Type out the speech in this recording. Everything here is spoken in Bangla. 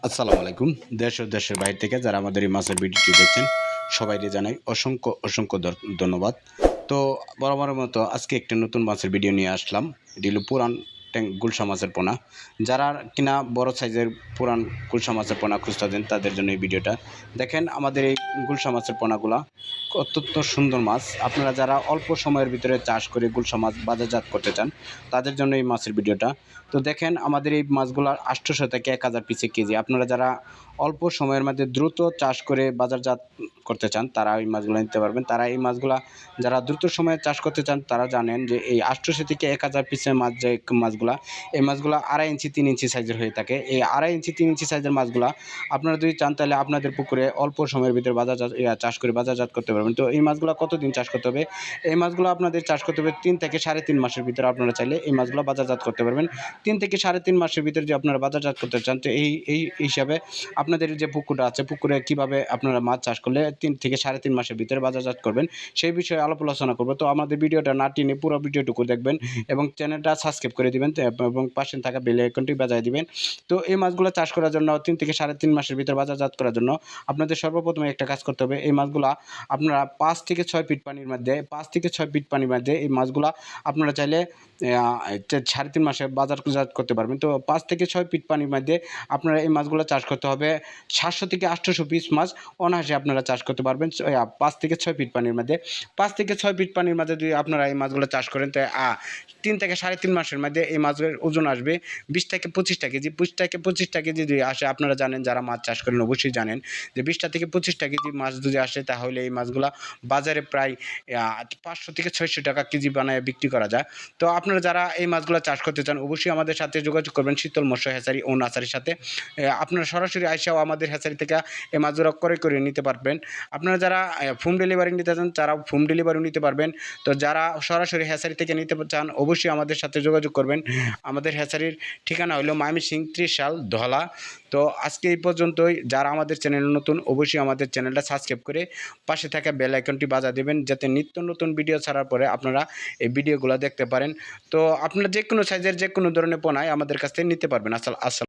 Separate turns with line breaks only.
আসসালামু আলাইকুম। দেশ ও দেশের বাইরে থেকে যারা আমাদের এই মাছের ভিডিওটি দেখছেন সবাইকে জানাই অসংখ্য ধন্যবাদ। তো বরাবরের মতো আজকে একটা নতুন মাছের ভিডিও নিয়ে আসলাম। এটি হলো পুরান গুলশা মাছের পোনা। যারা কিনা বড় সাইজের পুরান গুলশা মাছের পোনা খুঁজতেছেন তাদের জন্য এই ভিডিওটা। দেখেন আমাদের এই গুলশা মাছের পোনাগুলা অত্যন্ত সুন্দর মাছ। আপনারা যারা অল্প সময়ের ভিতরে চাষ করে গুলশা মাছ বাজারজাত করতে চান তাদের জন্য এই মাছের ভিডিওটা। তো দেখেন আমাদের এই মাছগুলার 800 থেকে 1000 পিসে কেজি। আপনারা যারা অল্প সময়ের মধ্যে দ্রুত চাষ করে বাজারজাত করতে চান তারা এই মাছগুলো নিতে পারবেন। তারা এই মাছগুলা যারা দ্রুত সময়ে চাষ করতে চান তারা জানেন যে এই 800 থেকে 1000 পিসের মাছ যে মাছগুলা, এই মাছগুলা 2.5 ইঞ্চি 3 ইঞ্চি সাইজের হয়ে থাকে। এই 2.5 ইঞ্চি 3 ইঞ্চি সাইজের মাছগুলা আপনারা যদি চান তাহলে আপনাদের পুকুরে অল্প সময়ের ভিতরে চাষ করে বাজারজাত করতে পারবেন। তো এই মাছগুলা কতদিন চাষ করতে হবে? এই মাছগুলো আপনাদের চাষ করতে হবে 3 থেকে 3.5 মাসের ভিতরে। আপনারা চাইলে এই মাছগুলো বাজারজাত করতে পারবেন। 3 থেকে 3.5 মাসের ভিতরে যে আপনারা বাজারজাত করতে চান, তো এই হিসাবে আপনাদের যে পুকুরটা আছে, পুকুরে কীভাবে আপনারা মাছ চাষ করলে 3 থেকে 3.5 মাসের ভিতরে বাজারজাত করবেন সেই বিষয়ে আলাপ আলোচনা করব। তো আমাদের ভিডিওটা না টেনে পুরো ভিডিওটুকু দেখবেন এবং চ্যানেলটা সাবস্ক্রাইব করে দিবেন এবং পাশে থাকা বেল আইকনটি বাজিয়ে দিবেন। তো এই মাছগুলো চাষ করার জন্য 3 থেকে 3.5 মাসের ভিতরে বাজারজাত করার জন্য আপনাদের সর্বপ্রথমে একটা কাজ করতে হবে। এই মাছগুলা আপনারা 5 থেকে 6 ফিট পানির মধ্যে এই মাছগুলা আপনারা চাইলে 3.5 মাসে বাজারজাত করতে পারবেন। তো 5 থেকে 6 ফিট পানির মধ্যে আপনারা এই মাছগুলো চাষ করতে হবে। 700 থেকে 800 পিস মাছ অনায়াসে আপনারা চাষ করতে পারবেন 5 থেকে 6 ফিট পানির মধ্যে। 5 থেকে 6 ফিট পানির মধ্যে যদি আপনারা এই মাছগুলো চাষ করেন তো 3 থেকে 3.5 মাসের মধ্যে এই মাছের ওজন আসবে 20 থেকে 25টা কেজি। 20 থেকে 25টা কেজি যদি আসে, আপনারা জানেন যারা মাছ চাষ করেন অবশ্যই জানেন যে 20টা থেকে 25টা কেজি মাছ যদি আসে তাহলে এই মাছগুলা বাজারে প্রায় 500 থেকে 600 টাকা কেজি বানায় বিক্রি করা যায়। তো আপনারা যারা এই মাছগুলো চাষ করতে চান অবশ্যই আমাদের সাথে যোগাযোগ করবেন শীতল মৎস্য হ্যাচারি ও নার্সারির সাথে। আপনারা সরাসরি আইসাও আমাদের হ্যাচারি থেকে এই মাছগুলো ক্রয় করে নিতে পারবেন। আপনারা যারা হোম ডেলিভারি নিতে চান তারা হোম ডেলিভারিও নিতে পারবেন। তো যারা সরাসরি হ্যাচারি থেকে নিতে চান অবশ্যই আমাদের সাথে যোগাযোগ করবেন। আমাদের হ্যাচারির ঠিকানা হলো ময়মনসিংহ ত্রিশাল ধলা। তো আজকে এই পর্যন্তই। যারা আমাদের চ্যানেল নতুন অবশ্যই আমাদের চ্যানেলটা সাবস্ক্রাইব করে পাশে থাকা বেল আইকনটি বাজিয়ে দেবেন যাতে নিত্য নতুন ভিডিও ছাড়ার পরে আপনারা এই ভিডিওগুলো দেখতে পারেন। তো আপনারা যে কোনো সাইজের যে কোনো ধরনের পোনায় আমাদের কাছ থেকে নিতে পারবেন। আসসালাম।